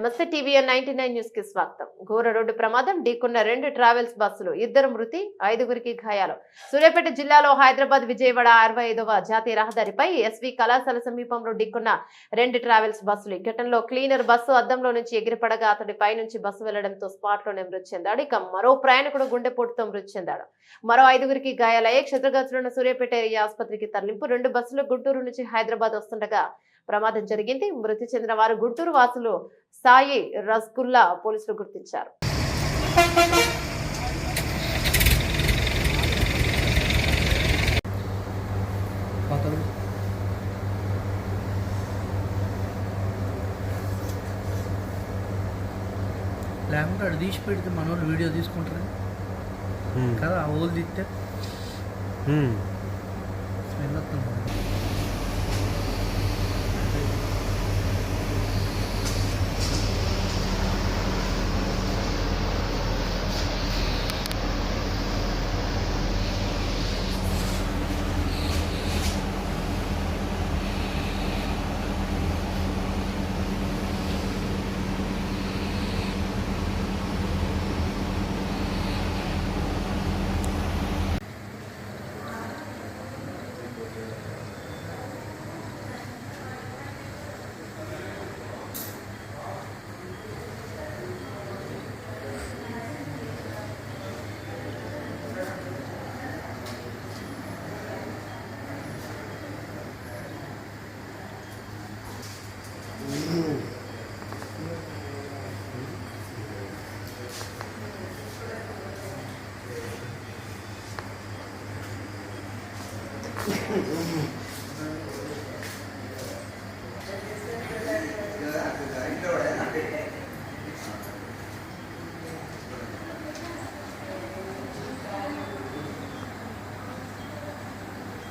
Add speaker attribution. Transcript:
Speaker 1: నమస్తే TVN 99 news కి స్వాగతం. ఘోర రోడ్డు ప్రమాదం ఢీకొన్న 2 ట్రావెల్స్ బస్సులు, 2 మృతి, 5గురికి గాయాలు. సూర్యాపేట జిల్లాలో హైదరాబాద్ విజయవాడ 65వ జాతీయ రహదారిపై ఎస్వి కళాశాల సమీపంలో ఢీకొన్న 2 ట్రావెల్స్ బస్సులు. ఈ ఘటనలో క్లీనర్ బస్సు అద్దంలో నుంచి ఎగిరిపడగా అతడి పై నుంచి బస్సు వెళ్లడంతో స్పాట్ లోనే మృతి చెందాడు. ఇక మరో ప్రయాణికుడు గుండెపోటుతో మృతి చెందాడు. మరో 5గురికి గాయాలయ్యాయి. క్షతగాత్రులను సూర్యాపేట ఏరియా ఆసుపత్రికి తరలింపు. 2 బస్సులు గుంటూరు నుంచి హైదరాబాద్ వస్తుండగా ప్రమాదం జరిగింది. మృతి చెందిన వారు గుంటూరు వాసులు సాయి రస్గుల్లా పోలీసులు గుర్తించారు.
Speaker 2: లేకుంటే అటు తీసి పెడితే మన వాళ్ళు వీడియో తీసుకుంటారు కదా, ఆ ఓళ్ళు తిట్టే స్మెల్ వస్తుంది.